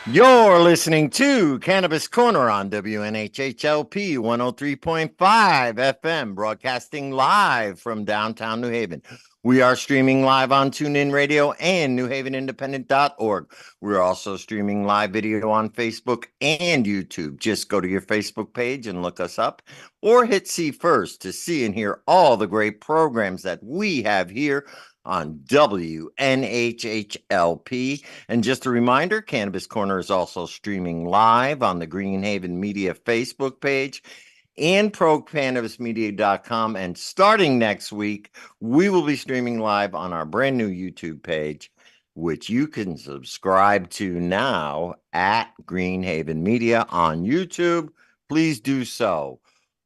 You're listening to Cannabis Corner on WNHHLP 103.5 FM, broadcasting live from downtown New Haven. We are streaming live on TuneIn Radio and NewHavenIndependent.org. We're also streaming live video on Facebook and YouTube. Just go to your Facebook page and look us up, or hit see first to see and hear all the great programs that we have here on WNHHLP. And just a reminder, Cannabis Corner is also streaming live on the Greenhaven Media Facebook page and procannabismedia.com. And starting next week, we will be streaming live on our brand new YouTube page, which you can subscribe to now at Greenhaven Media on YouTube. Please do so.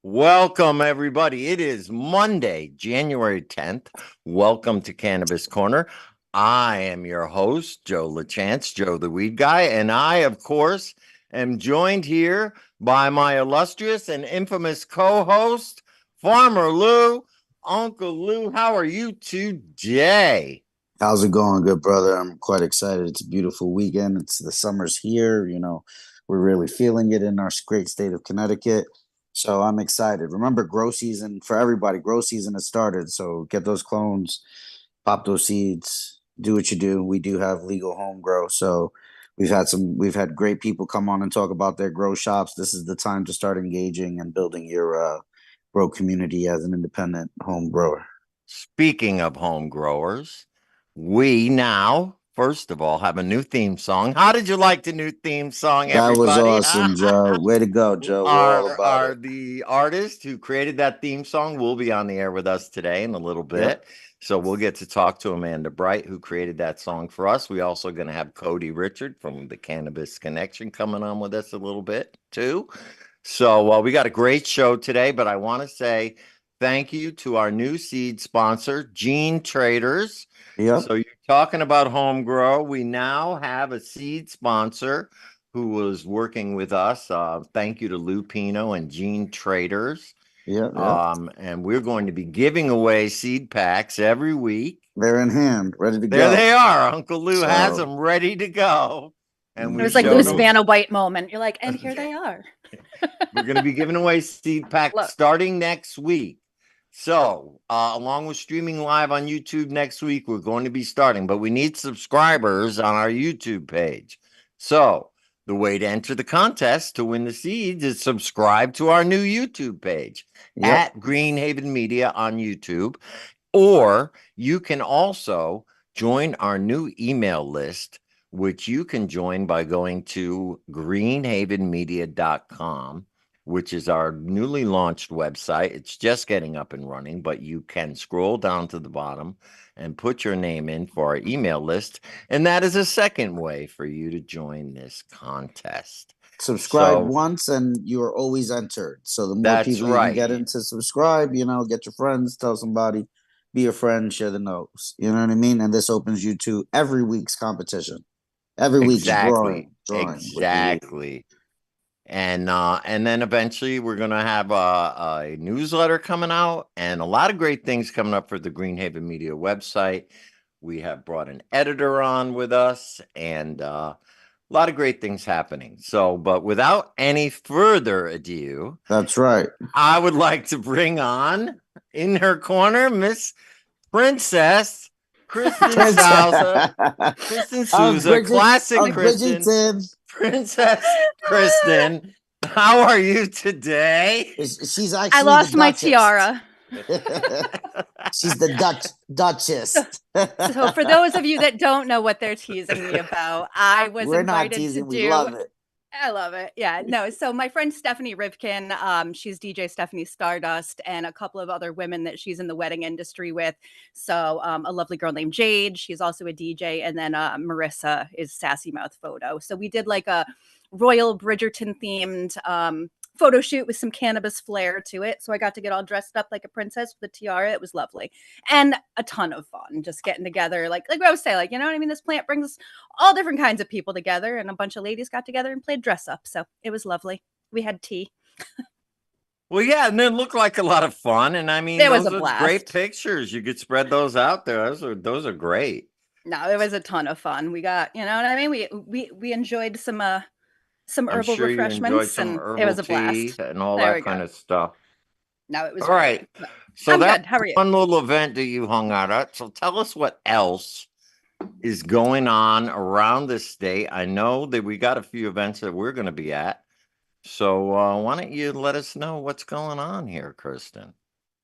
Welcome, everybody. It is Monday, January 10th. Welcome to Cannabis Corner. I am your host, Joe LaChance, Joe the Weed Guy, and I, of course, am joined here by my illustrious and infamous co-host, Farmer Lou. Uncle Lou, how are you today? How's it going, good brother? I'm quite excited. It's a beautiful weekend. The summer's here. We're really feeling it in our great state of Connecticut. So I'm excited. Remember, grow season for everybody. Grow season has started. So get those clones, pop those seeds, do what you do. We do have legal home grow. So we've had great people come on and talk about their grow shops. This is the time to start engaging and building your grow community as an independent home grower. Speaking of home growers, we now, first of all, have a new theme song. How did you like the new theme song, That was everybody? awesome, Joe. Way to go, Joe. We're all about it. The artist who created that theme song will be on the air with us today in a little bit. Yep. So we'll get to talk to Amanda Bright, who created that song for us. We also going to have Cody Richard from the Cannabis Connection coming on with us a little bit too. So we got a great show today, but I want to say thank you to our new seed sponsor, Gene Traders. Yep. So you're talking about home grow. We now have a seed sponsor who was working with us. Thank you to Lou Pino and Gene Traders. Yep. And we're going to be giving away seed packs every week. They're in hand, ready to go. There they are. Uncle Lou has them ready to go. And it was like Lou's Vanna White moment. You're like, and here they are. We're going to be giving away seed packs starting next week. So, along with streaming live on YouTube next week, we're going to be starting, but we need subscribers on our YouTube page. So, the way to enter the contest to win the seeds is subscribe to our new YouTube page at Greenhaven Media on YouTube, or you can also join our new email list, which you can join by going to greenhavenmedia.com, which is our newly launched website. It's just getting up and running, but you can scroll down to the bottom and put your name in for our email list. And that is a second way for you to join this contest. Subscribe once and you are always entered. So the more people you can get into subscribe, get your friends, tell somebody, be a friend, share the notes. You know what I mean? And this opens you to every week's competition. Every week's drawing. Exactly. And then eventually we're going to have a newsletter coming out and a lot of great things coming up for the Greenhaven Media website. We have brought an editor on with us and a lot of great things happening. So, but without any further ado. That's right. I would like to bring on in her corner, Miss Princess Kristen Souza. Kristen Souza, classic Kristen. Princess Kristen, how are you today? She's actually I lost my tiara. She's the Duchess. So for those of you that don't know what they're teasing me about, We're invited not teasing, to do. We love it. I love it. Yeah, no. So my friend Stephanie Rivkin, she's DJ Stephanie Stardust, and a couple of other women that she's in the wedding industry with. So a lovely girl named Jade, she's also a DJ, and then Marissa is Sassy Mouth Photo. So we did like a Royal Bridgerton themed photo shoot with some cannabis flair to it. So I got to get all dressed up like a princess with a tiara. It was lovely and a ton of fun just getting together. Like I was saying, like, you know what I mean? This plant brings all different kinds of people together, and a bunch of ladies got together and played dress up. So it was lovely. We had tea. Well, yeah, and it looked like a lot of fun. And I mean, it was a blast. Great pictures. You could spread those out there. Those are great. No, it was a ton of fun. We got, you know what I mean? We enjoyed some I'm herbal sure you enjoyed refreshments, some and it herbal was a tea blast. and all There that we go. kind of stuff. No, it was All great. right. But So I'm that good. How are you? one little event that you hung out at. So tell us what else is going on around the state. I know that we got a few events that we're going to be at. So why don't you let us know what's going on here, Kristen?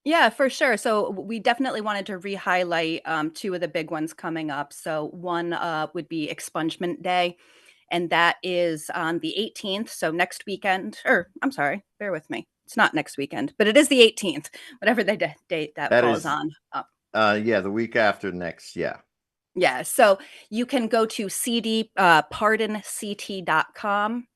Yeah, for sure. So we definitely wanted to re-highlight two of the big ones coming up. So one would be Expungement Day, and that is on the 18th. So next weekend, or I'm sorry, bear with me. It's not next weekend, but it is the 18th, whatever the date that That falls is, on. yeah, the week after next. Yeah. Yeah, so you can go to pardonct.com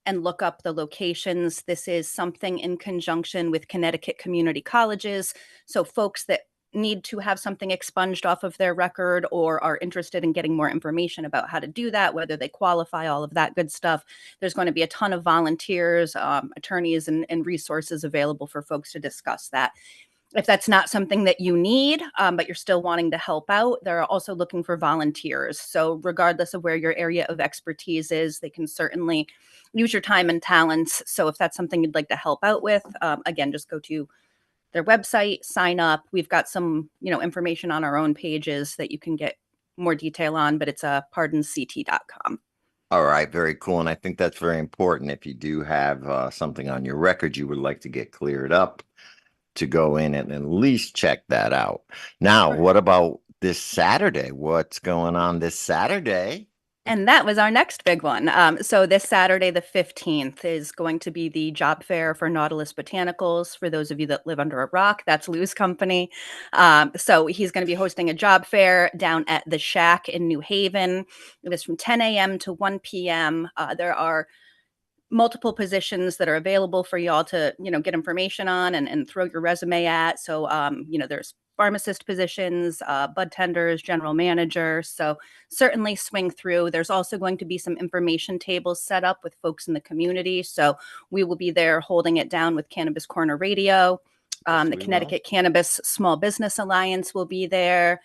and look up the locations. This is something in conjunction with Connecticut community colleges. So folks that need to have something expunged off of their record or are interested in getting more information about how to do that, whether they qualify, all of that good stuff. There's going to be a ton of volunteers, attorneys, and resources available for folks to discuss that. If that's not something that you need, but you're still wanting to help out, they're also looking for volunteers. So, regardless of where your area of expertise is, they can certainly use your time and talents. So, if that's something you'd like to help out with, again, just go to their website, sign up. We've got some, information on our own pages that you can get more detail on, but it's pardonct.com. All right. Very cool. And I think that's very important. If you do have something on your record you would like to get cleared up, to go in and at least check that out. Now, what about this Saturday? What's going on this Saturday? And that was our next big one. So this Saturday, the 15th, is going to be the job fair for Nautilus Botanicals. For those of you that live under a rock, that's Lou's company. So he's going to be hosting a job fair down at the Shack in New Haven. It is from 10 a.m. to 1 p.m. There are multiple positions that are available for y'all to, get information on and throw your resume at. So, there's pharmacist positions, bud tenders, general manager. So certainly swing through. There's also going to be some information tables set up with folks in the community. So we will be there holding it down with Cannabis Corner Radio. Yes, The we will. Connecticut Cannabis Small Business Alliance will be there.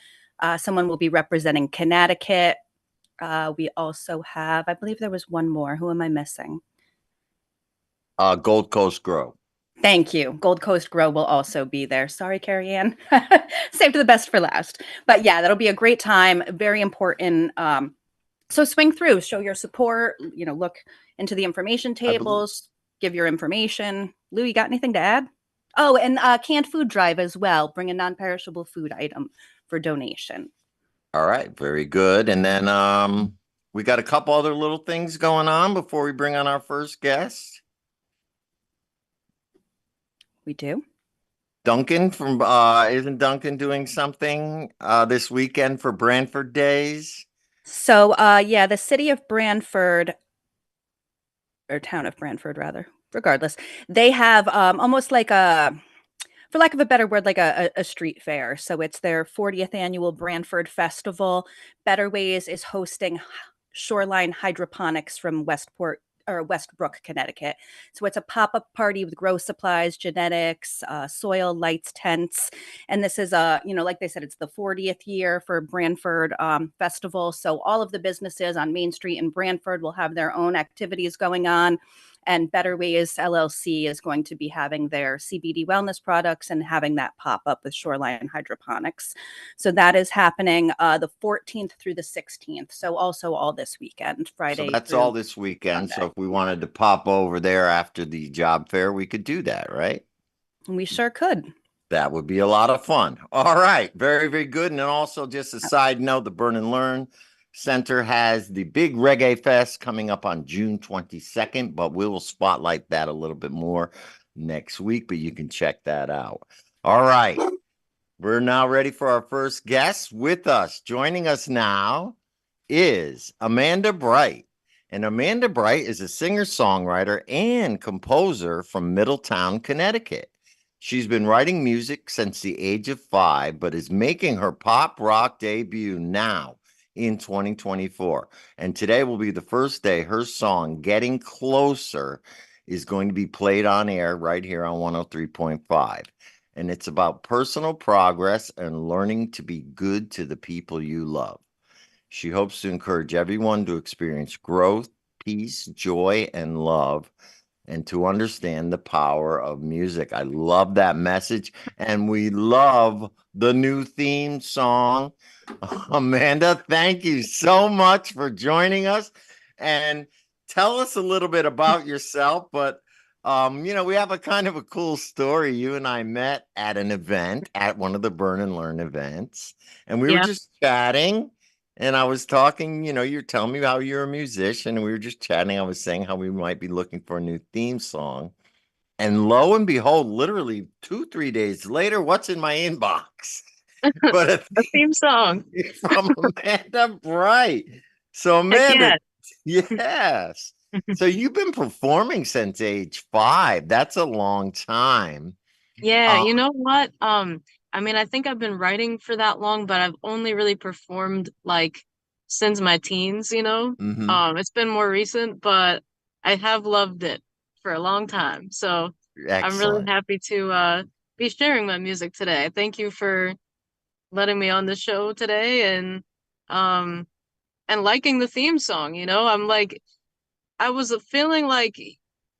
Someone will be representing Connecticut. We also have, I believe there was one more. Who am I missing? Gold Coast Grow. Thank you. Gold Coast Grow will also be there. Sorry, Carrie Ann. Saved the best for last. But yeah, that'll be a great time. Very important. So swing through, show your support, look into the information tables, give your information. Lou, you got anything to add? Oh, and canned food drive as well. Bring a non-perishable food item for donation. All right, very good. And then we got a couple other little things going on before we bring on our first guest. We do. Duncan from isn't Duncan doing something this weekend for Branford Days? So yeah, the city of Branford, or town of Branford rather, regardless, they have almost like for lack of a better word, like a street fair. So it's their 40th annual Branford Festival. Better Ways is hosting Shoreline Hydroponics from Westport or Westbrook, Connecticut. So it's a pop-up party with grow supplies, genetics, soil, lights, tents. And this is like they said, it's the 40th year for Branford Festival. So all of the businesses on Main Street in Branford will have their own activities going on. And Better Ways LLC is going to be having their CBD wellness products and having that pop up with Shoreline Hydroponics. So that is happening the 14th through the 16th. So also all this weekend, Friday. So that's through all this weekend. Sunday. So if we wanted to pop over there after the job fair, we could do that, right? We sure could. That would be a lot of fun. All right. Very, very good. And then also just a side note, the Burn and Learn Center has the big Reggae Fest coming up on June 22nd, but we will spotlight that a little bit more next week, but you can check that out. All right. We're now ready for our first guest. With us, joining us now is Amanda Bright. And Amanda Bright is a singer-songwriter and composer from Middletown, Connecticut. She's been writing music since the age of 5, but is making her pop rock debut now in 2024. And today will be the first day her song, Getting Closer, is going to be played on air right here on 103.5. And it's about personal progress and learning to be good to the people you love. She hopes to encourage everyone to experience growth, peace, joy, and love, and to understand the power of music. I love that message. And we love the new theme song. Amanda, thank you so much for joining us. And tell us a little bit about yourself. But, we have a kind of a cool story. You and I met at an event, at one of the Burn and Learn events, and we were just chatting. And I was talking, you're telling me how you're a musician, and we were just chatting. I was saying how we might be looking for a new theme song. And lo and behold, literally 2-3 days later, what's in my inbox? But A theme song from Amanda Bright. So Amanda, yes. So you've been performing since age 5. That's a long time. Yeah, you know what? I mean, I think I've been writing for that long, but I've only really performed like since my teens, It's been more recent, but I have loved it for a long time. So I'm really Excellent. happy to be sharing my music today. Thank you for letting me on the show today and liking the theme song, I'm like I was feeling like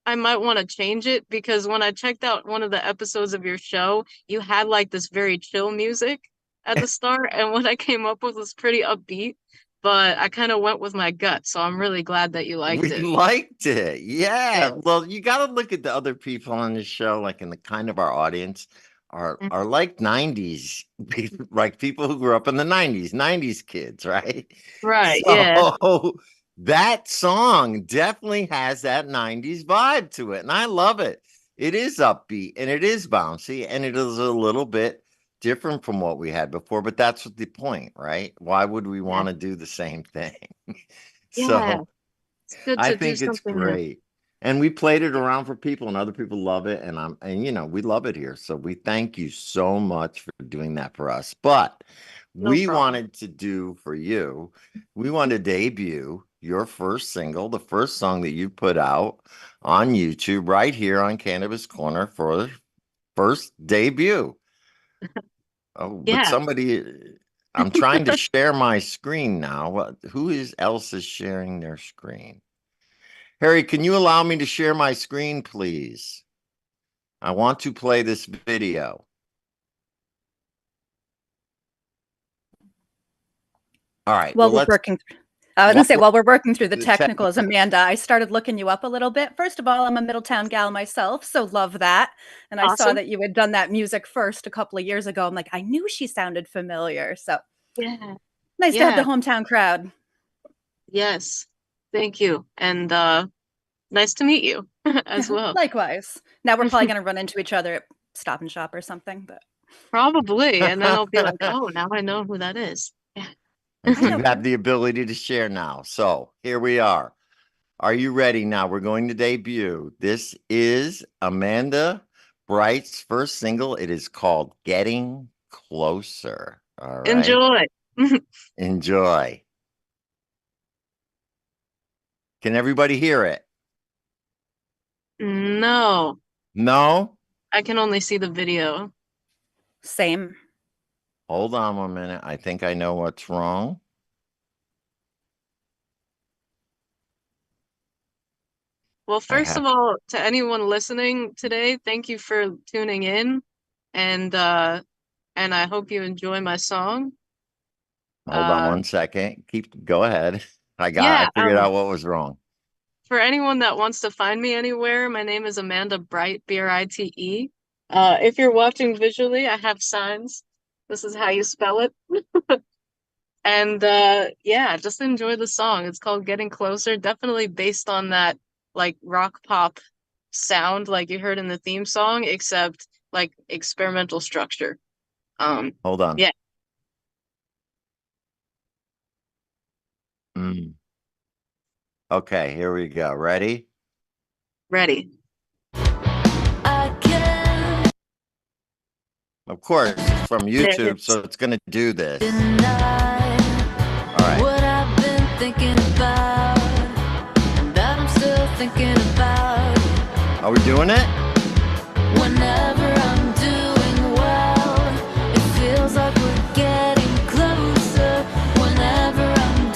I might want to change it because when I checked out one of the episodes of your show, you had like this very chill music at the start, and what I came up with was pretty upbeat, but I kind of went with my gut, so I'm really glad that you liked We it. liked it. Yeah. Yeah. Well, you got to look at the other people on the show, like in the kind of our audience are like 90s, like people who grew up in the 90s kids, right? Right, yeah. So that song definitely has that 90s vibe to it. And I love it. It is upbeat and it is bouncy and it is a little bit different from what we had before, but that's the point, right? Why would we want to do the same thing? Yeah. So It's good I to do think it's something new. great. And we played it around for people and other people love it. And we love it here. So we thank you so much for doing that for us. But No we problem. wanted to do for you, we wanted to debut your first single, the first song that you put out on YouTube right here on Cannabis Corner for the first debut. Oh, but Yeah. I'm trying to share my screen now. Who else is sharing their screen? Harry, can you allow me to share my screen, please? I want to play this video. All right. Well, we're working. I was going to say, while we're working through the technicals, Amanda, I started looking you up a little bit. First of all, I'm a Middletown gal myself, so love that. And I saw that you had done that music first a couple of years ago. I'm like, I knew she sounded familiar. So Yeah. nice to have the hometown crowd. Yes. Thank you. And nice to meet you as well. Likewise. Now we're probably going to run into each other at Stop and Shop or something, but probably. And then I'll be like, oh, now I know who that is. Yeah. You have the ability to share now. So here we are. Are you ready now? We're going to debut. This is Amanda Bright's first single. It is called Getting Closer. All right. Enjoy. Enjoy. Can everybody hear it? No. No? I can only see the video. Same. Hold on 1 minute. I think I know what's wrong. Well, first of all, to anyone listening today, thank you for tuning in, and I hope you enjoy my song. Hold on 1 second. Go ahead. I figured out what was wrong. For anyone that wants to find me anywhere, my name is Amanda Bright, Brite. If you're watching visually, I have signs. This is how you spell it. And just enjoy the song. It's called Getting Closer, definitely based on that like rock pop sound like you heard in the theme song, except like experimental structure. Hold on. Yeah. Okay, here we go. Ready? Ready. Of course, it's from YouTube, so it's going to do this. All right. What I've been thinking about, and that I'm still thinking about. Are we doing it? Whenever I'm doing well, it feels like we're getting closer. Whenever I'm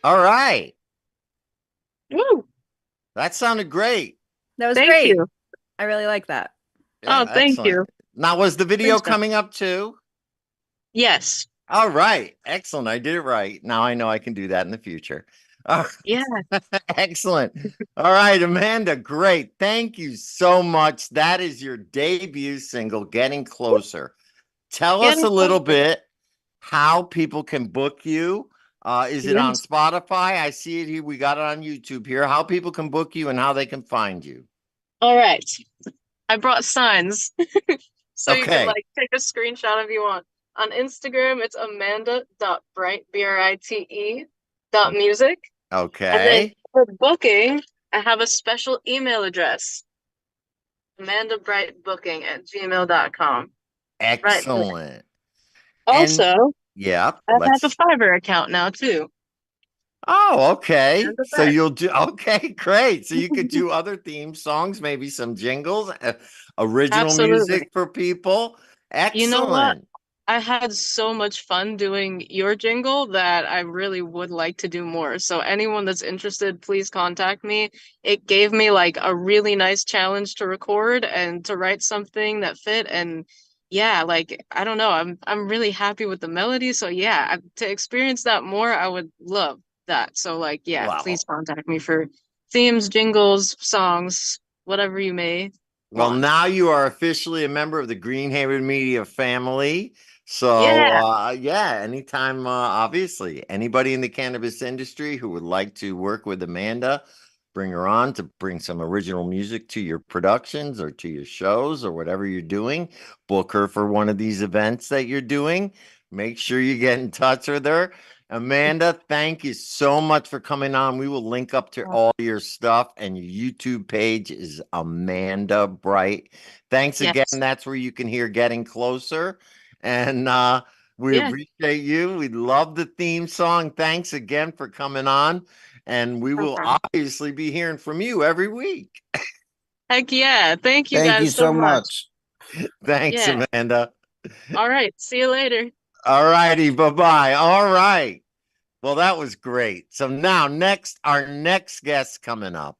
All right. Woo! That sounded great. That was Thank great. you. I really like that. Yeah, Oh, thank excellent. you. Now, was the video Thanks, man. coming up too? Yes. All right. Excellent. I did it right. Now I know I can do that in the future. Yeah. Excellent. All right, Amanda. Great. Thank you so much. That is your debut single, Getting Closer. Tell us Getting a little closer. bit how people can book you. Is it on Yes. Spotify? I see it here. We got it on YouTube here. How people can book you and how they can find you. All right. I brought signs so you can Okay. like take a screenshot if you want. On Instagram, it's amanda.bright, B-R-I-T-E, .music. And then Okay. for booking, I have a special email address, amandabrightbooking@gmail.com. Right there. Excellent. And Also, yeah, I have a Fiverr account now too. oh, okay. Amanda So Bright. you'll do, okay, great. So you could do other theme songs, maybe some jingles, original Absolutely. music for people. You know what? Excellent. I had so much fun doing your jingle that I really would like to do more. So anyone that's interested, please contact me. It gave me like a really nice challenge to record and to write something that fit. And yeah, like I don't know, I'm really happy with the melody. So yeah, to experience that more, I would love that. So like yeah, please Wow. contact me for themes, jingles, songs, whatever you may Well, want. now you are officially a member of the Greenhaven Media family. So, Yeah. yeah, anytime, obviously, anybody in the cannabis industry who would like to work with Amanda, bring her on to bring some original music to your productions or to your shows or whatever you're doing, book her for one of these events that you're doing. Make sure you get in touch with her. Amanda, thank you so much for coming on. We will link up to all your stuff, and your YouTube page is Amanda Bright. Thanks again. Yes. That's where you can hear Getting Closer. And we Yeah. appreciate you. We love the theme song. Thanks again for coming on. And we No will problem. obviously be hearing from you every week. Heck yeah. Thank you Thank you guys so so much. much. Thanks, Yeah. Amanda. All right. See you later. All righty. Bye-bye. All right. Well, that was great. So now our next guest coming up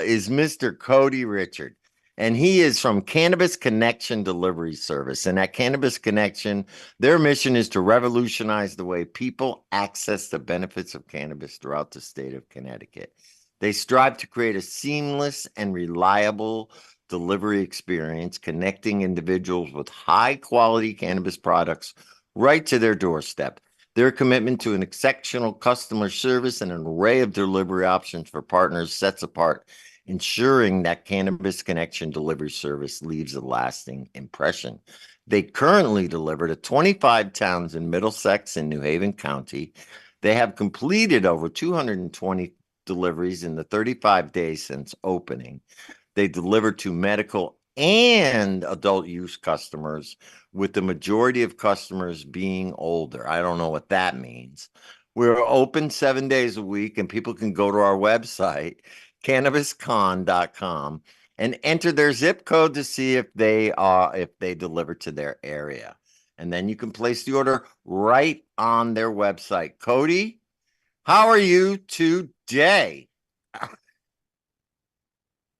is Mr. Cody Richard. And he is from Cannabis Connection Delivery Service. And at Cannabis Connection, their mission is to revolutionize the way people access the benefits of cannabis throughout the state of Connecticut. They strive to create a seamless and reliable delivery experience, connecting individuals with high quality cannabis products right to their doorstep. Their commitment to an exceptional customer service and an array of delivery options for partners sets apart, ensuring that Cannabis Connection Delivery Service leaves a lasting impression. They currently deliver to 25 towns in Middlesex and New Haven County. They have completed over 220 deliveries in the 35 days since opening. They deliver to medical and adult use customers, with the majority of customers being older. I don't know what that means. We're open 7 days a week, and people can go to our website, cannabiscon.com, and enter their zip code to see if they deliver to their area. And then you can place the order right on their website. Cody, how are you today?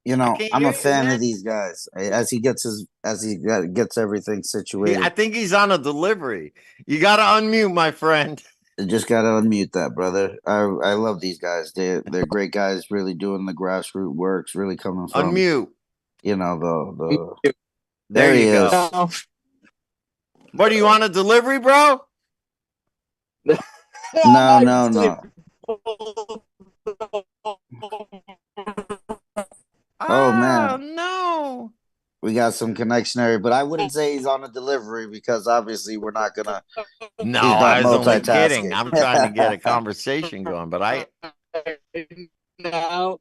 You I know, can't I'm hear a you, fan of man. these guys gets everything I situated. think he's on a delivery. You got to unmute, my friend. Just gotta unmute that, brother. I love these guys. They're great guys, really doing the grassroots works, really coming from Unmute. the There there he you go. is. No. What, do you want a delivery, bro? No, no, no. Oh Oh, man, no. we got some connection area, but I wouldn't say he's on a delivery because obviously we're not gonna. No, He's not I was only kidding. multitasking. I'm trying to get a conversation going, but Now.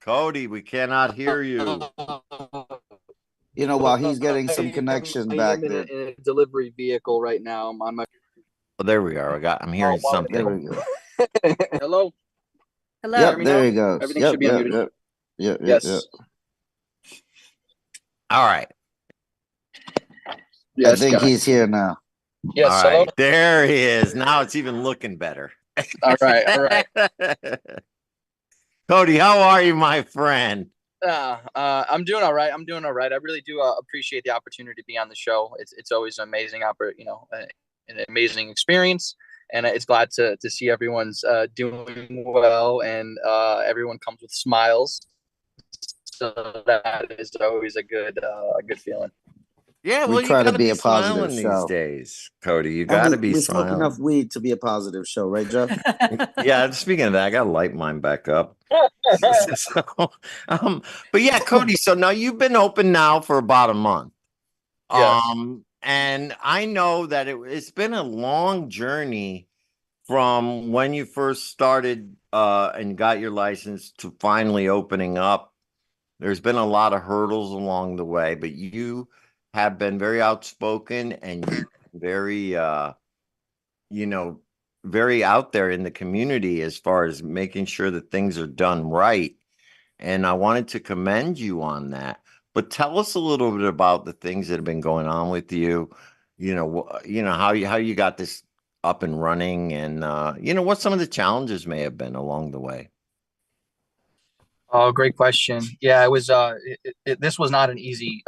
Cody, we cannot hear you. You know, while he's getting some I connection am back in there. a delivery vehicle right now. I'm on my. Oh, there we are. I'm hearing while There something. we go. Hello. Hello. Yep, me there now? he goes. Everything Yep, should be yep, unmuted. yep, yep, yep, Yes. yep. All right. I think he's here now. Yes, All hello. right, there he is. Now it's even looking better. All right, all right. Cody, how are you, my friend? I'm doing all right. I'm doing all right. I really do appreciate the opportunity to be on the show. It's always an amazing an amazing experience, and it's glad to see everyone's doing well, and everyone comes with smiles. So that is always a good feeling. Yeah, We well, you try to got to be be a positive smiling these show. days, Cody. You And got to be we smoke smiling. enough weed to be a positive show, right, Jeff? Yeah, speaking of that, I got to light mine back up. So, but yeah, Cody, so now you've been open now for about a month. Yes. And I know that it's been a long journey from when you first started and got your license to finally opening up. There's been a lot of hurdles along the way, but you have been very outspoken and you're very you know, very out there in the community as far as making sure that things are done right. And I wanted to commend you on that. But tell us a little bit about the things that have been going on with you. How you got this up and running, and what some of the challenges may have been along the way. Oh, great question. Yeah, it was. This was not an easy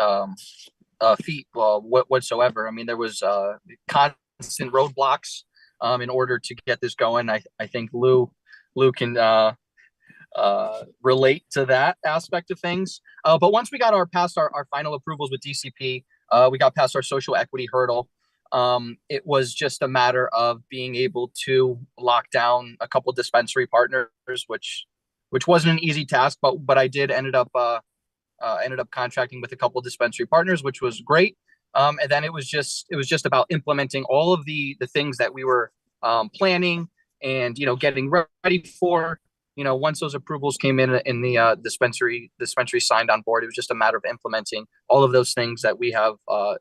feat whatsoever. I mean, there was constant roadblocks in order to get this going. I think Lou can relate to that aspect of things. But once we got past our final approvals with DCP, we got past our social equity hurdle. It was just a matter of being able to lock down a couple dispensary partners, which wasn't an easy task, but I did ended up contracting with a couple dispensary partners, which was great. And then it was just about implementing all of the things that we were planning and getting ready for. Once those approvals came in the dispensary signed on board, it was just a matter of implementing all of those things that we have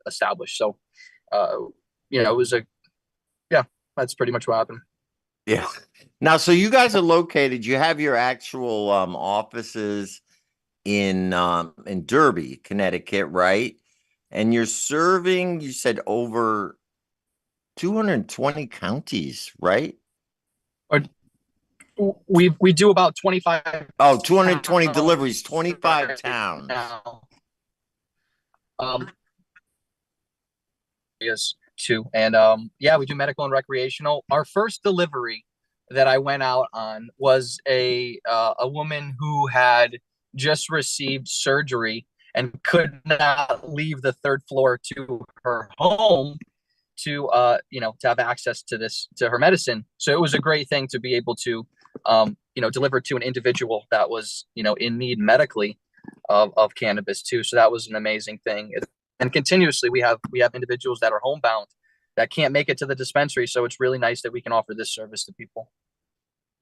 established. So, it was that's pretty much what happened. Yeah. Now, so you guys are located. You have your actual offices in Derby, Connecticut, right? And you're serving, you said, over 220 counties, right? Or we do about 25. Oh, 220 deliveries, 25 right towns. now. Yes, too, and we do medical and recreational. Our first delivery that I went out on was a woman who had just received surgery and could not leave the third floor to her home to have access to her medicine. So it was a great thing to be able to deliver to an individual that was in need medically of cannabis too. So that was an amazing thing. And continuously we have individuals that are homebound that can't make it to the dispensary. So it's really nice that we can offer this service to people.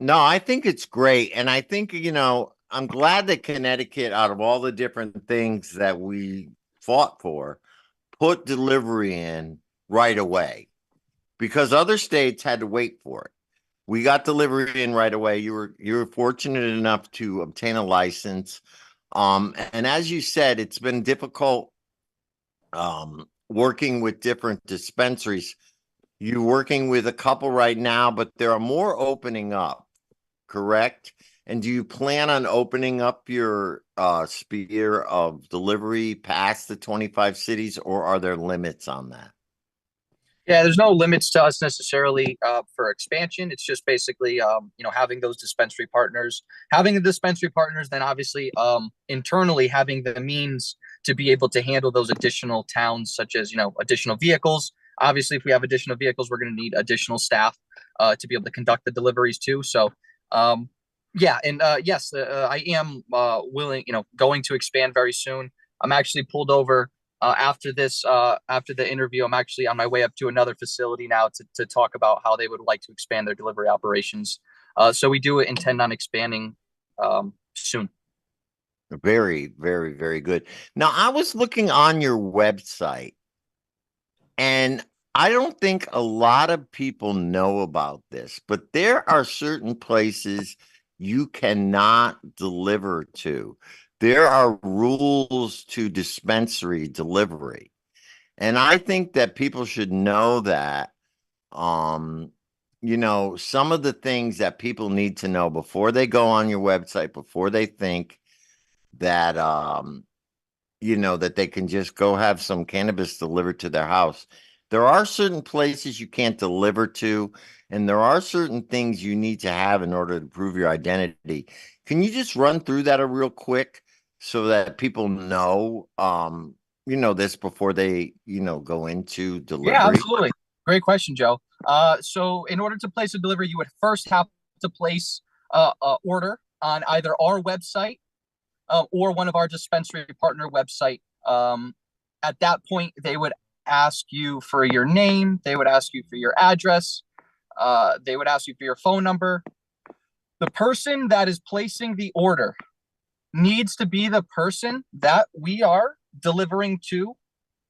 No, I think it's great. And I think, I'm glad that Connecticut, out of all the different things that we fought for, put delivery in right away because other states had to wait for it. We got delivery in right away. You were fortunate enough to obtain a license. And as you said, it's been difficult working with different dispensaries. You're working with a couple right now, but there are more opening up, correct? And do you plan on opening up your sphere of delivery past the 25 cities, or are there limits on that? Yeah, there's no limits to us necessarily for expansion. It's just basically, having those dispensary partners, then obviously internally having the means to be able to handle those additional towns, such as, additional vehicles. Obviously, if we have additional vehicles, we're going to need additional staff to be able to conduct the deliveries too. So, yes, I am willing, going to expand very soon. I'm actually pulled over after the interview. I'm actually on my way up to another facility now to talk about how they would like to expand their delivery operations. So we do intend on expanding soon. Very, very, very good. Now, I was looking on your website, and I don't think a lot of people know about this, but there are certain places you cannot deliver to. There are rules to dispensary delivery. And I think that people should know that, some of the things that people need to know before they go on your website, before they think that, that they can just go have some cannabis delivered to their house. There are certain places you can't deliver to, and there are certain things you need to have in order to prove your identity. Can you just run through that a real quick so that people know, this before they, go into Yeah, delivery? absolutely. Great question, Joe. So in order to place a delivery, you would first have to place a order on either our website or one of our dispensary partner website. At that point, they would ask you for your name. They would ask you for your address. They would ask you for your phone number. The person that is placing the order needs to be the person that we are delivering to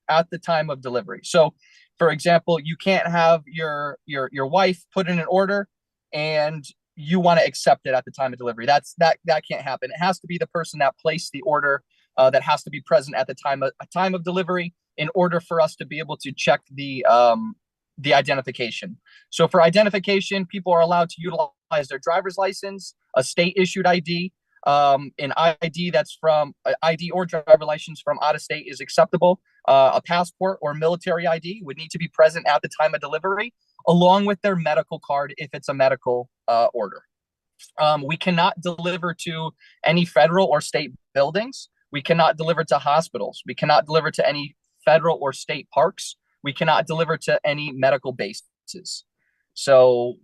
at the time of delivery. So, for example, you can't have your wife put in an order and you want to accept it at the time of delivery. That can't happen. It has to be the person that placed the order that has to be present at the time of delivery in order for us to be able to check the identification. So for identification, people are allowed to utilize their driver's license, a state issued ID, an ID that's from ID or driver license from out of state is acceptable. A passport or military ID would need to be present at the time of delivery, along with their medical card if it's a medical order. We cannot deliver to any federal or state buildings. We cannot deliver to hospitals. We cannot deliver to any federal or state parks. We cannot deliver to any medical bases. So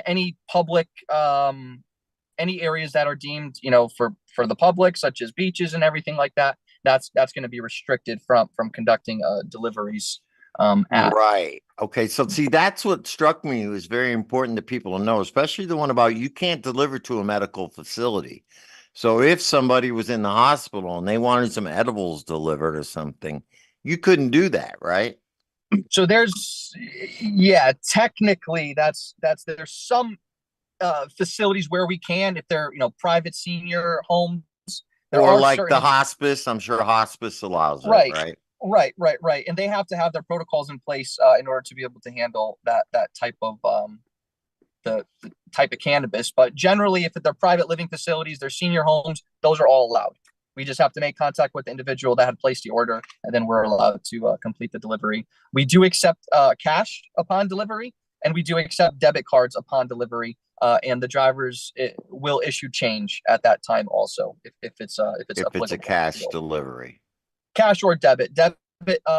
any public, any areas that are deemed, for the public, such as beaches and everything like that, that's going to be restricted from conducting deliveries at. Right. Okay. So see, that's what struck me was very important to people to know, especially the one about you can't deliver to a medical facility. So if somebody was in the hospital and they wanted some edibles delivered or something, you couldn't do that, right? So yeah, technically there's some facilities where we can, if they're private senior homes. There Or are like the certain hospice, I'm sure hospice allows it, right, right? right, and they have to have their protocols in place in order to be able to handle that type of the type of cannabis. But generally, if they're private living facilities, they're senior homes, those are all allowed. We just have to make contact with the individual that had placed the order, and then we're allowed to complete the delivery. We do accept cash upon delivery, and we do accept debit cards upon delivery. And the drivers will issue change at that time also, if it's If it's a cash delivery. Cash or debit. Debit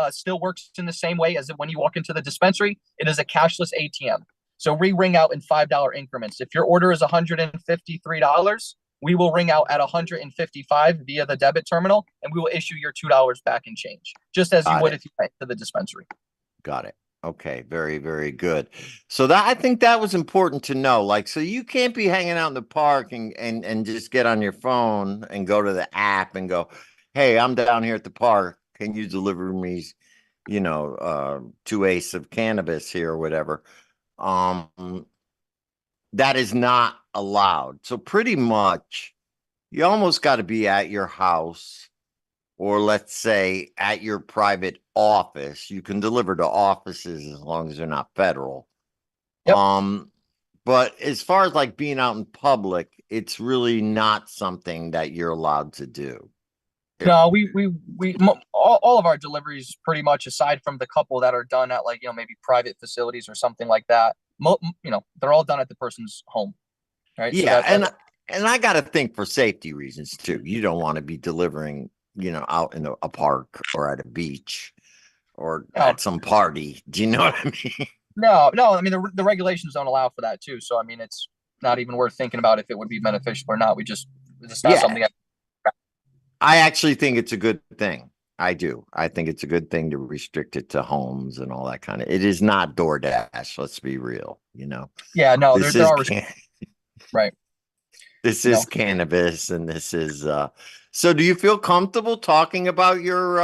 still works in the same way as when you walk into the dispensary. It is a cashless ATM. So we ring out in $5 increments. If your order is $153, we will ring out at $155 via the debit terminal, and we will issue your $2 back in change, just as you would if you went to the dispensary. Got it. Okay, very, very good. So that I think that was important to know. Like, so you can't be hanging out in the park and just get on your phone and go to the app and go, "Hey, I'm down here at the park. Can you deliver me, 2 eighths of cannabis here or whatever?" That is not allowed. So pretty much, you almost got to be at your house, or let's say at your private office. You can deliver to offices as long as they're not federal. Yep. But as far as like being out in public, it's really not something that you're allowed to do. No, all of our deliveries, pretty much, aside from the couple that are done at maybe private facilities or something like that, they're all done at the person's home, right? Yeah, So and I got to think for safety reasons too. You don't want to be delivering, out in a park or at a beach or at some party. Do you know what I mean? No. I mean, the regulations don't allow for that too. So I mean, it's not even worth thinking about if it would be beneficial or not. It's not something. I actually think it's a good thing. I do. I think it's a good thing to restrict it to homes and all that kind of. It is not DoorDash. Let's be real. Yeah, no, this there are right. This is cannabis, and this is. So, do you feel comfortable talking about your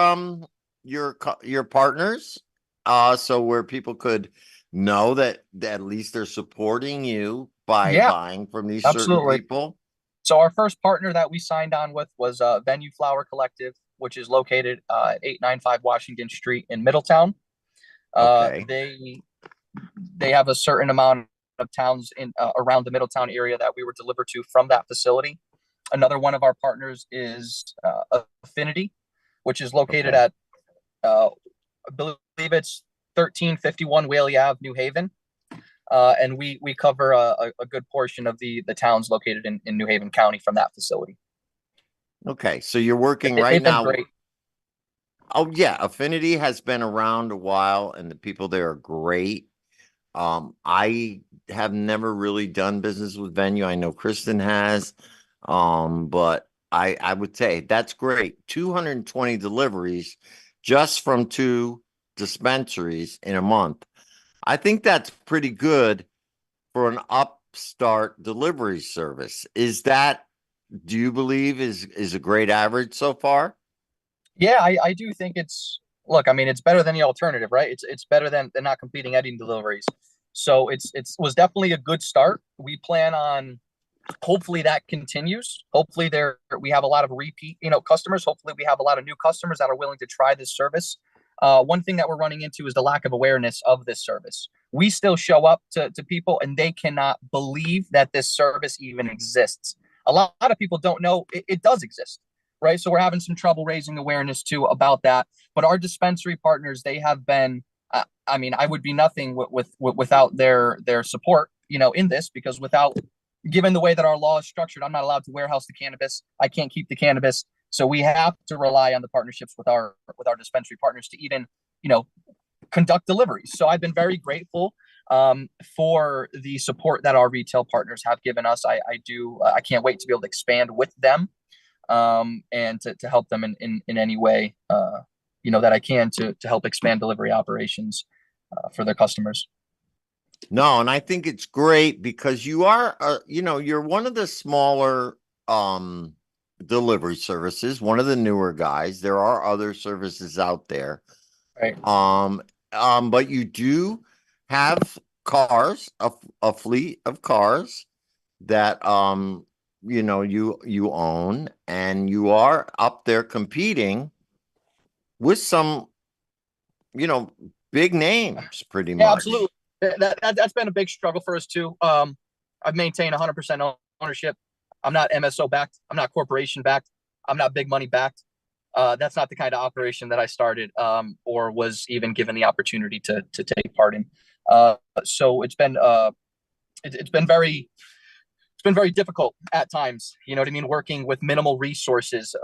partners? So where people could know that at least they're supporting you by buying from these certain people. So our first partner that we signed on with was Venue Flower Collective, which is located 895 Washington Street in Middletown. Okay. They have a certain amount of towns in around the Middletown area that we were delivered to from that facility. Another one of our partners is Affinity, which is located at I believe it's 1351 Whaley Ave, New Haven. And we cover a good portion of the towns located in New Haven County from that facility. Okay, so you're working right They've been now. great. Oh yeah, Affinity has been around a while, and the people there are great. I have never really done business with Venue. I know Kristen has, but I would say that's great. 220 deliveries just from 2 dispensaries in a month. I think that's pretty good for an upstart delivery service. Is that, do you believe is a great average so far? Yeah, I do think look, I mean, it's better than the alternative, right? It's better than not completing any deliveries. So it's was definitely a good start. We plan on hopefully that continues. Hopefully we have a lot of repeat, customers. Hopefully we have a lot of new customers that are willing to try this service. One thing that we're running into is the lack of awareness of this service. We still show up to people and they cannot believe that this service even exists. A lot of people don't know it does exist, right? So we're having some trouble raising awareness too about that. But our dispensary partners, they have been, I mean, I would be nothing without their support, in this, because given the way that our law is structured, I'm not allowed to warehouse the cannabis. I can't keep the cannabis. So we have to rely on the partnerships with our dispensary partners to even, conduct deliveries. So I've been very grateful for the support that our retail partners have given us. I can't wait to be able to expand with them and to help them in any way, that I can to help expand delivery operations for their customers. No, and I think it's great because you are, you're one of the smaller delivery services, one of the newer guys. There are other services out there. Right. But you do have cars, a fleet of cars that you own, and you are up there competing with some, big names pretty much. Absolutely. That's been a big struggle for us too. I've maintained 100% ownership. I'm not MSO backed. I'm not corporation backed. I'm not big money backed. That's not the kind of operation that I started or was even given the opportunity to take part in. So it's been very difficult at times. You know what I mean? Working with minimal resources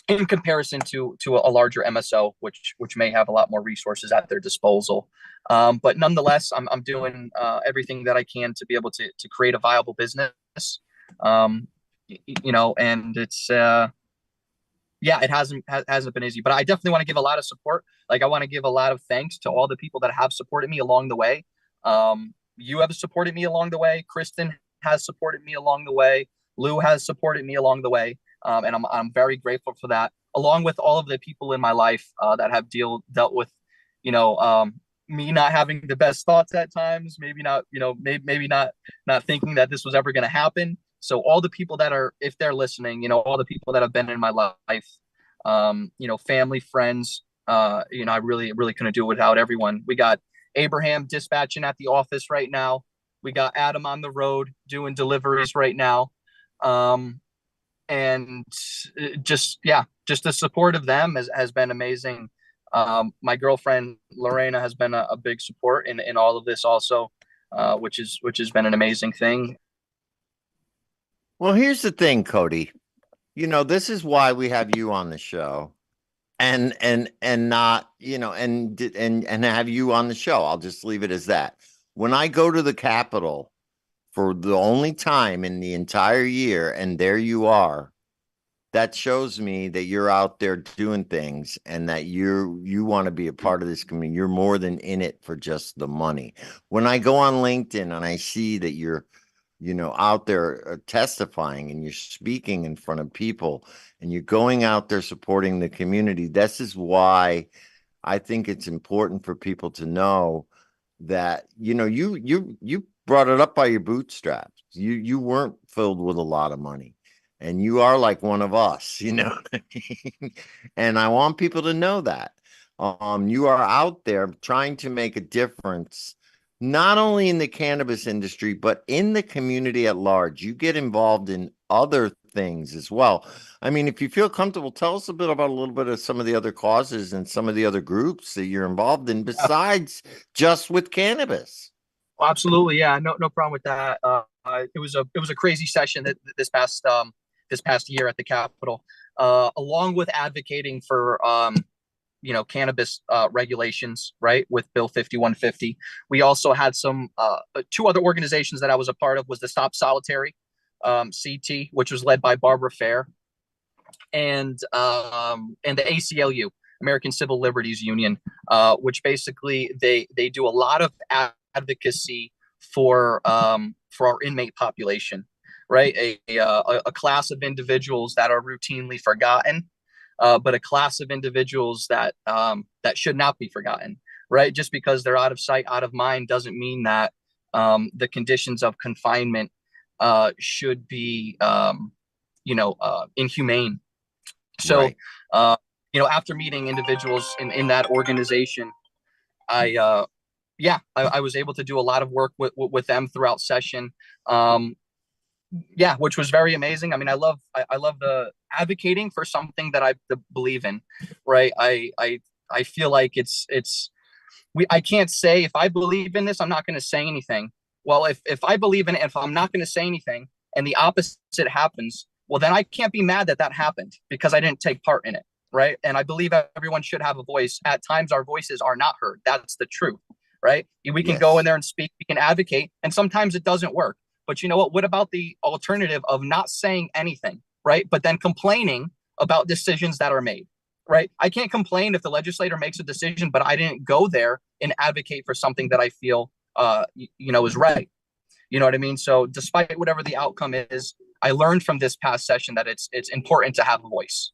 in comparison to a larger MSO, which may have a lot more resources at their disposal. But nonetheless, I'm doing everything that I can to be able to create a viable business. And it's it hasn't been easy, but I definitely want to give a lot of support. Like, I want to give a lot of thanks to all the people that have supported me along the way. You have supported me along the way. Kristen has supported me along the way. Lou has supported me along the way. And I'm very grateful for that, along with all of the people in my life that have dealt with, me not having the best thoughts at times, maybe not, maybe not thinking that this was ever going to happen. So all the people that are, if they're listening, all the people that have been in my life, family, friends, I really couldn't do it without everyone. We got Abraham dispatching at the office right now. We got Adam on the road doing deliveries right now. And just the support of them has been amazing. My girlfriend Lorena has been a big support in all of this also, which has been an amazing thing. Well, here's the thing, Cody. This is why we have you on the show, and not, and have you on the show. I'll just leave it as that. When I go to the Capitol for the only time in the entire year, and there you are, that shows me that you're out there doing things and that you want to be a part of this community. You're more than in it for just the money. When I go on LinkedIn and I see that you're, out there testifying and you're speaking in front of people and you're going out there supporting the community, this is why I think it's important for people to know that, you brought it up by your bootstraps. You weren't filled with a lot of money. And you are like one of us, you know what I mean? And I want people to know that. You are out there trying to make a difference, not only in the cannabis industry, but in the community at large. You get involved in other things as well. I mean, if you feel comfortable, tell us a bit about a little bit of some of the other causes and some of the other groups that you're involved in besides just with cannabis. Well, absolutely, yeah, no problem with that. It was a crazy session that this past year at the Capitol, along with advocating for cannabis regulations, right, with Bill 5150. We also had some two other organizations that I was a part of was the Stop Solitary CT, which was led by Barbara Fair, and the ACLU, American Civil Liberties Union, which basically they do a lot of advocacy for our inmate population, right? A class of individuals that are routinely forgotten, but a class of individuals that should not be forgotten, right? Just because they're out of sight, out of mind, doesn't mean that the conditions of confinement should be inhumane. So, Right. After meeting individuals in that organization, I was able to do a lot of work with them throughout session. Which was very amazing. I mean, I love the advocating for something that I believe in, right? I feel like I can't say if I believe in this, I'm not going to say anything. Well, if I believe in it, if I'm not going to say anything and the opposite happens, well, then I can't be mad that happened because I didn't take part in it, right? And I believe everyone should have a voice. At times, our voices are not heard. That's the truth, right? We can go in there and speak, we can advocate, and sometimes it doesn't work. But you know what? What about the alternative of not saying anything, right? But then complaining about decisions that are made, right? I can't complain if the legislator makes a decision, but I didn't go there and advocate for something that I feel, is right. You know what I mean? So despite whatever the outcome is, I learned from this past session that it's important to have a voice,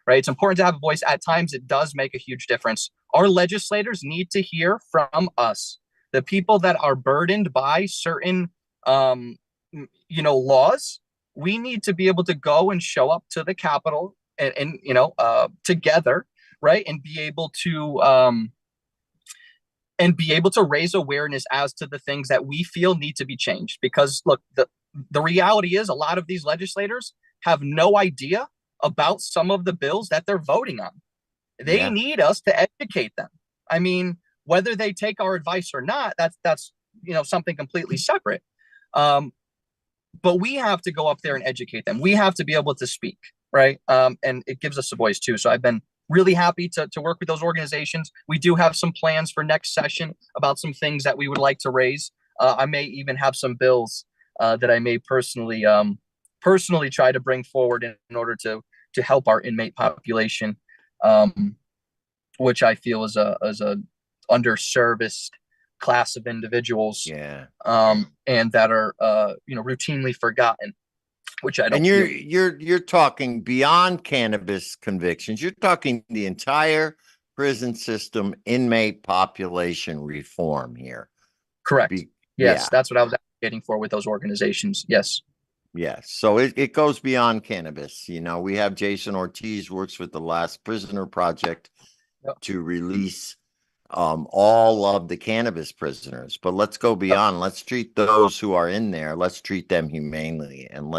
right? It's important to have a voice. At times, it does make a huge difference. Our legislators need to hear from us, the people that are burdened by certain laws. We need to be able to go and show up to the Capitol and together, right, and be able to raise awareness as to the things that we feel need to be changed. Because look, the reality is a lot of these legislators have no idea about some of the bills that they're voting on. They need us to educate them. I mean, whether they take our advice or not, that's something completely separate. But we have to go up there and educate them. We have to be able to speak, right? And it gives us a voice too. So I've been really happy to work with those organizations. We do have some plans for next session about some things that we would like to raise. I may even have some bills that I may personally try to bring forward in order to help our inmate population, which I feel is a underserviced class of individuals, and that are routinely forgotten, which I don't. And you're talking beyond cannabis convictions. You're talking the entire prison system, inmate population reform here. Correct. Yes, that's what I was advocating for with those organizations. Yes. Yes. So it goes beyond cannabis. We have Jason Ortiz works with the Last Prisoner Project to release all of the cannabis prisoners. But let's go beyond. Let's treat those who are in there. Let's treat them humanely. And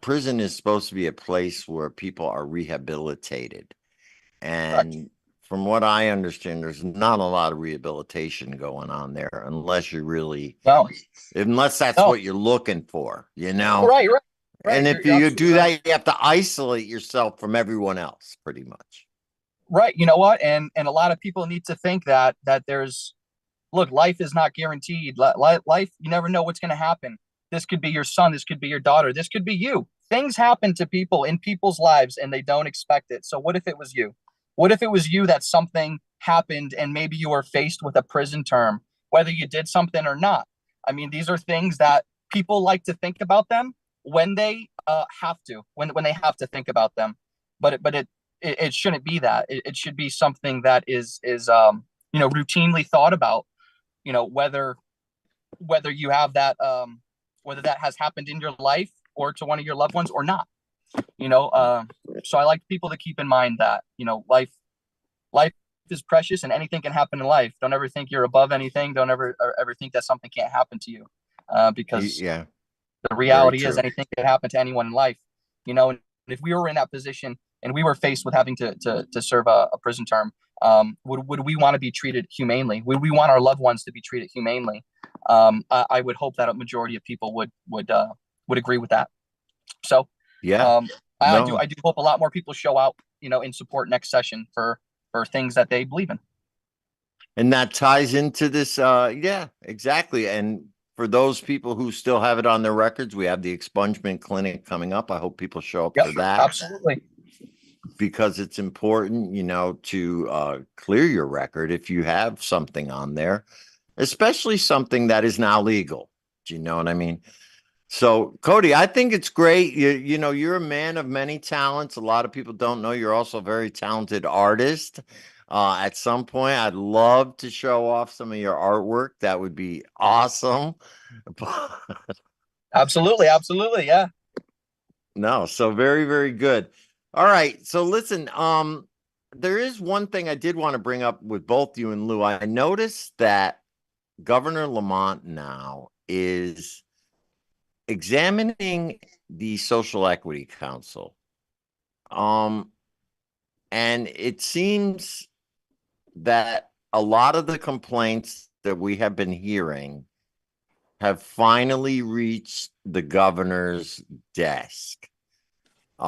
prison is supposed to be a place where people are rehabilitated. And from what I understand, there's not a lot of rehabilitation going on there unless you're really, unless that's what you're looking for, Right. And if you do that, you have to isolate yourself from everyone else pretty much. Right. You know what? And a lot of people need to think that life is not guaranteed. Life, you never know what's going to happen. This could be your son. This could be your daughter. This could be you. Things happen to people in people's lives and they don't expect it. So what if it was you? What if it was you that something happened and maybe you were faced with a prison term, whether you did something or not? I mean, these are things that people like to think about them when they have to, when they have to think about them. But it shouldn't be that. It should be something that is routinely thought about, whether you have that whether that has happened in your life or to one of your loved ones or not. So I like people to keep in mind that, life is precious and anything can happen in life. Don't ever think you're above anything. Don't ever think that something can't happen to you, because Yeah, the very reality is true. anything can happen to anyone in life. And if we were in that position and we were faced with having to serve a prison term, would we want to be treated humanely? Would we want our loved ones to be treated humanely? I would hope that a majority of people would agree with that. So Yeah. um, I do No. hope a lot more people show out, in support next session for things that they believe in. And that ties into this. Yeah, exactly. And for those people who still have it on their records, we have the expungement clinic coming up. I hope people show up Yep, for that, absolutely. because it's important, to clear your record if you have something on there, especially something that is now legal. Do you know what I mean? So, Cody, I think it's great. You're a man of many talents. A lot of people don't know you're also a very talented artist. At some point, I'd love to show off some of your artwork. That would be awesome. Absolutely, yeah. No, so very, very good. All right. So listen, there is one thing I did want to bring up with both you and Lou. I noticed that Governor Lamont now is examining the Social Equity Council. And it seems that a lot of the complaints that we have been hearing have finally reached the governor's desk. It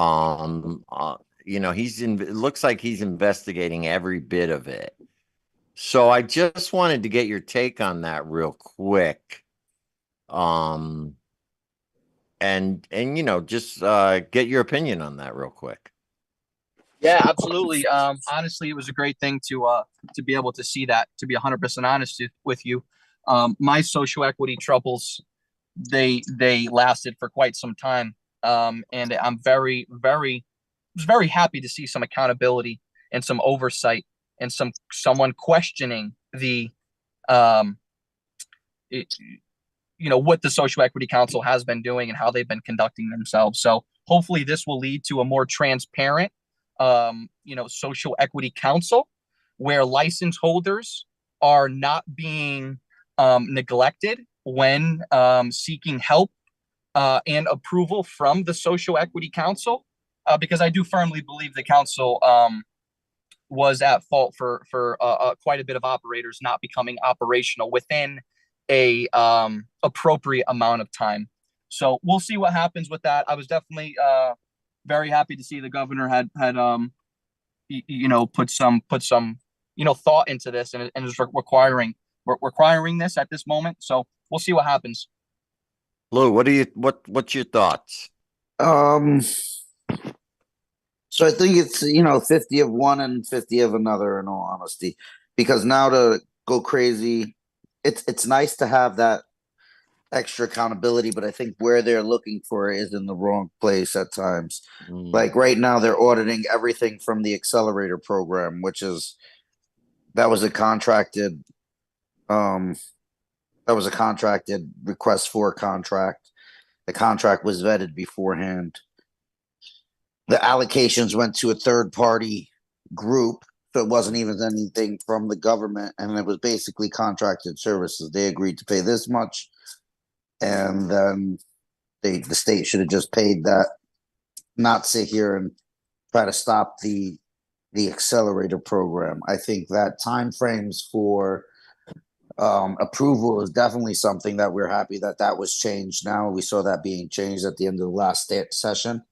looks like he's investigating every bit of it. So I just wanted to get your take on that real quick. Just get your opinion on that real quick. Yeah, absolutely. Honestly, it was a great thing to be able to see that. To be 100% honest with you, my social equity troubles, they lasted for quite some time, and I'm was very happy to see some accountability and some oversight and someone questioning the um, it, what the Social Equity Council has been doing and how they've been conducting themselves. So hopefully this will lead to a more transparent, Social Equity Council, where license holders are not being neglected when seeking help and approval from the Social Equity Council, because I do firmly believe the council was at fault for quite a bit of operators not becoming operational within a appropriate amount of time. So we'll see what happens with that. I was definitely very happy to see the governor had put some thought into this and is requiring this at this moment. So we'll see what happens. Lou, what's your thoughts? So I think it's 50 of one and 50 of another, in all honesty, because now to go crazy, it's nice to have that extra accountability, but I think where they're looking for it is in the wrong place at times. Like right now, they're auditing everything from the accelerator program, that was a contracted request for a contract. The contract was vetted beforehand. The allocations went to a third party group, so it wasn't even anything from the government, and it was basically contracted services. They agreed to pay this much, and then the state should have just paid that, not sit here and try to stop the accelerator program. I think that timeframes for approval is definitely something that we're happy that was changed. Now we saw that being changed at the end of the last session.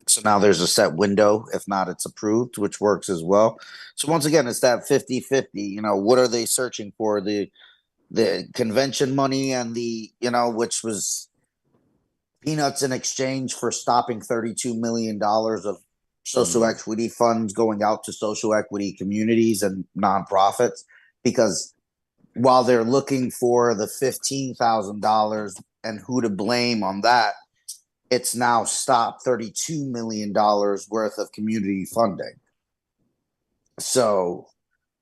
So now there's a set window. If not, it's approved, which works as well. So once again, it's that 50-50. What are they searching for? The convention money and which was peanuts in exchange for stopping $32 million of social equity funds going out to social equity communities and nonprofits. Because while they're looking for the $15,000 and who to blame on that, it's now stopped $32 million worth of community funding. So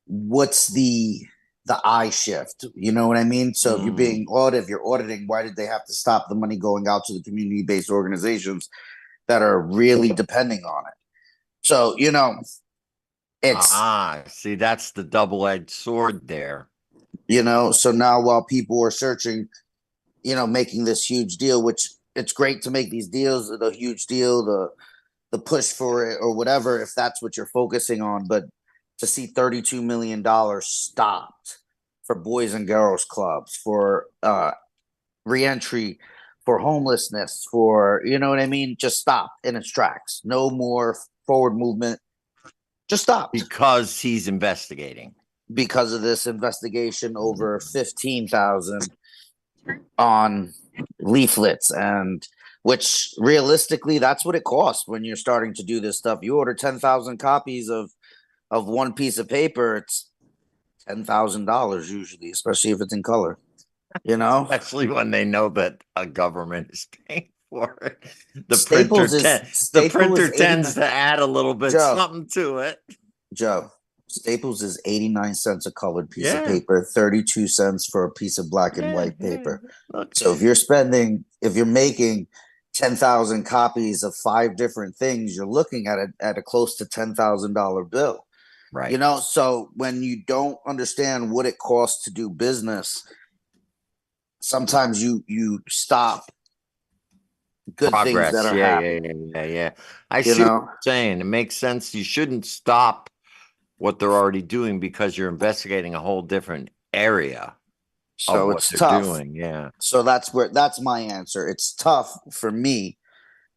what's the the eye shift. You know what I mean? So if you're Mm. being audited, if you're auditing, why did they have to stop the money going out to the community-based organizations that are really depending on it? So, you know, it's, See, that's the double-edged sword there. you know, so now while people are searching, you know, making this huge deal, which it's great to make these deals, the huge deal, the push for it or whatever, if that's what you're focusing on. But to see $32 million stopped for boys and girls clubs, for reentry, for homelessness, for, you know what I mean, just stopped in its tracks. No more forward movement. Just stopped Because he's investigating. because of this investigation over 15,000 on leaflets, and which realistically that's what it costs when you're starting to do this stuff. You order 10,000 copies of one piece of paper, it's $10,000 usually, especially if it's in color, you know. Especially when they know that a government is paying for it. The Staples is printer tends to add a little bit Joe, something to it. Joe, Staples is 89 cents a colored piece of Yeah. paper, 32 cents for a piece of black and Yeah, white yeah. paper. Look, So if you're making 10,000 copies of 5 different things, you're looking at a close to $10,000 bill. right. You know, so when you don't understand what it costs to do business, sometimes you stop good things that Progress. are Yeah, happening. yeah. I You see what know, you're saying. It makes sense. You shouldn't stop what they're already doing because you're investigating a whole different area of so what it's they're tough. doing. Yeah. So that's my answer. It's tough for me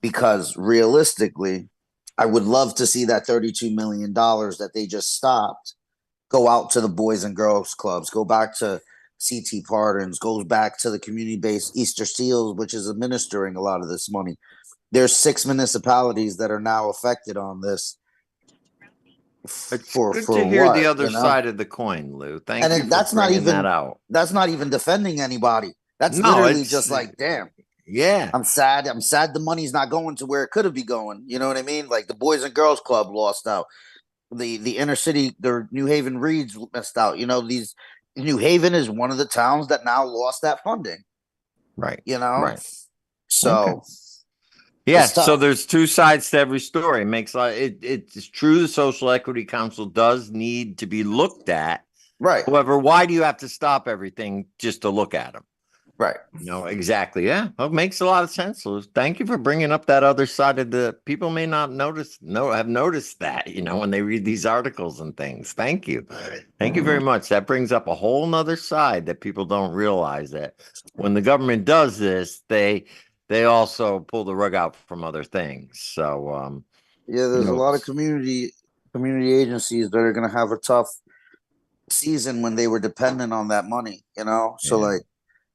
because realistically, I would love to see that $32 million that they just stopped go out to the boys and girls clubs, go back to CT Pardons, goes back to the community-based Easter Seals, which is administering a lot of this money. There's 6 municipalities that are now affected on this. It's For good to hear the what, other you know? side of the coin, Lou. Thank And you for that's not bringing that even out. defending anybody. That's No, literally it's just like, damn, yeah, I'm sad. I'm sad the money's not going to where it could have been going. You know what I mean? Like the Boys and Girls Club lost out. The inner city, the New Haven Reeds missed out. You know, these New Haven is one of the towns that now lost that funding. right, You know, right. Okay. so Yeah, it's so tough. there's two sides to every story. It's true the Social Equity Council does need to be looked at. Right, However, why do you have to stop everything just to look at them? right. No, exactly. Yeah, well, it makes a lot of sense, Lou. Thank you for bringing up that other side of the people may not have noticed that, when they read these articles and things. Thank you. Thank you very much. That brings up a whole nother side that people don't realize, that when the government does this, they also pull the rug out from other things. So Yeah, there's a lot of community agencies that are going to have a tough season when they were dependent on that money. You know, so yeah. like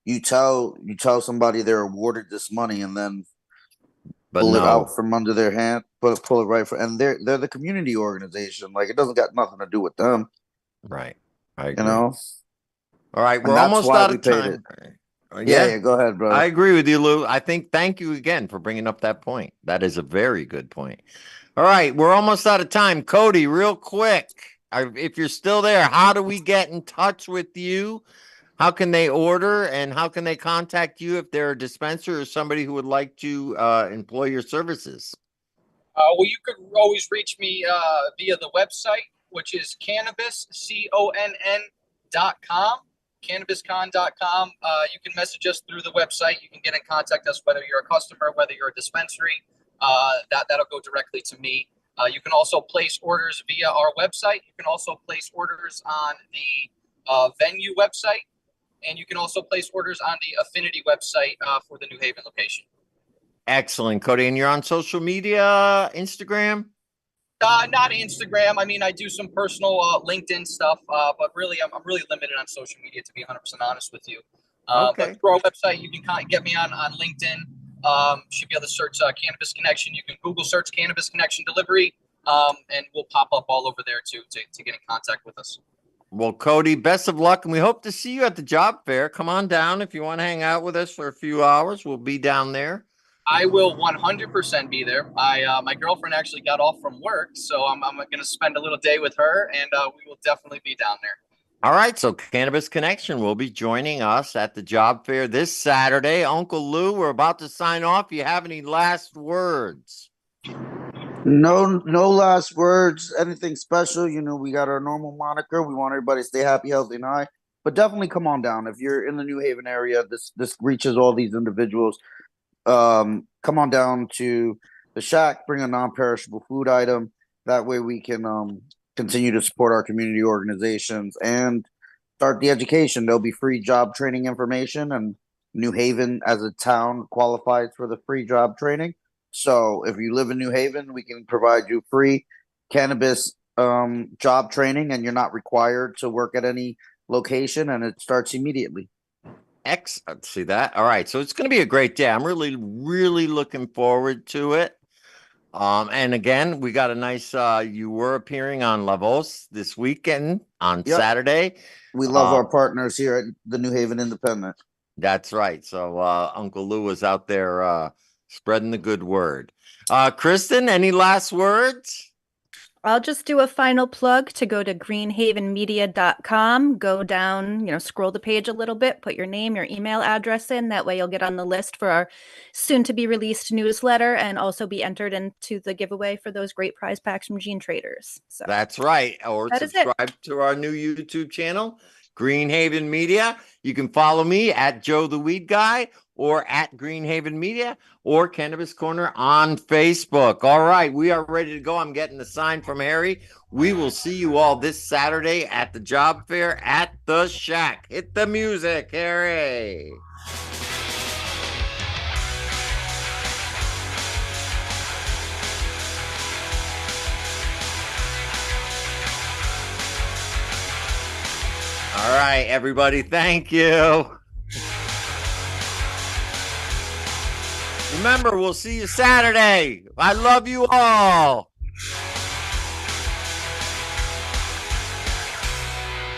you tell somebody they're awarded this money and then But pull it out no, from under their hand, pull it right for, and they're the community organization. Like it doesn't got nothing to do with them. right. I You agree. know, All right, we're and that's almost why out we of paid it. time. Yeah, Yeah, yeah. Go ahead, I brother. agree with you, Lou. Thank you again for bringing up that point. That is a very good point. All right, we're almost out of time. Cody, real quick, if you're still there, how do we get in touch with you? How can they order and how can they contact you if they're a dispenser or somebody who would like to employ your services? Well, you could always reach me via the website, which is cannabis, CONN.com, cannabiscon.com. You can message us through the website. You can get in contact us, whether you're a customer, whether you're a dispensary. That'll go directly to me. You can also place orders via our website. You can also place orders on the venue website. And you can also place orders on the Affinity website for the New Haven location. Excellent, Cody. And you're on social media, Instagram? Not Instagram. I mean, I do some personal LinkedIn stuff, but really, I'm really limited on social media, to be 100% honest with you. Okay. But through our website, you can get me on LinkedIn. Should be able to search Cannabis Connection. You can Google search Cannabis Connection Delivery, and we'll pop up all over there to get in contact with us. Well, Cody, best of luck, and we hope to see you at the job fair. Come on down if you want to hang out with us for a few hours. We'll be down there. I will 100% be there. My girlfriend actually got off from work, so I'm going to spend a little day with her, and we will definitely be down there. All right, so Cannabis Connection will be joining us at the job fair this Saturday. Uncle Lou, we're about to sign off. You have any last words? No last words. Anything special? You know, we got our normal moniker. We want everybody to stay happy, healthy, and high. But definitely come on down if you're in the New Haven area. This reaches all these individuals. Come on down to the shack. Bring a non-perishable food item. That way we can continue to support our community organizations and start the education. There'll be free job training information, and New Haven as a town qualifies for the free job training. So if you live in New Haven, we can provide you free cannabis job training, and you're not required to work at any location, and it starts immediately. Excellent. See that? All right. So it's going to be a great day. I'm really, really looking forward to it. And again, we got a nice, you were appearing on La Voz this weekend on Saturday. We love our partners here at the New Haven Independent. That's right. So Uncle Lou was out there spreading the good word. Kristen, any last words? I'll just do a final plug to go to greenhavenmedia.com. Go down, scroll the page a little bit, put your name, your email address in. That way you'll get on the list for our soon to be released newsletter and also be entered into the giveaway for those great prize packs from Gene Traders. So that's right. Or subscribe to our new YouTube channel, Greenhaven Media. You can follow me at Joe the Weed Guy or at Greenhaven Media or Cannabis Corner on Facebook. All right, we are ready to go. I'm getting the sign from Harry. We will see you all this Saturday at the job fair at the Shack. Hit the music, Harry. All right, everybody, thank you. Remember, we'll see you Saturday. I love you all.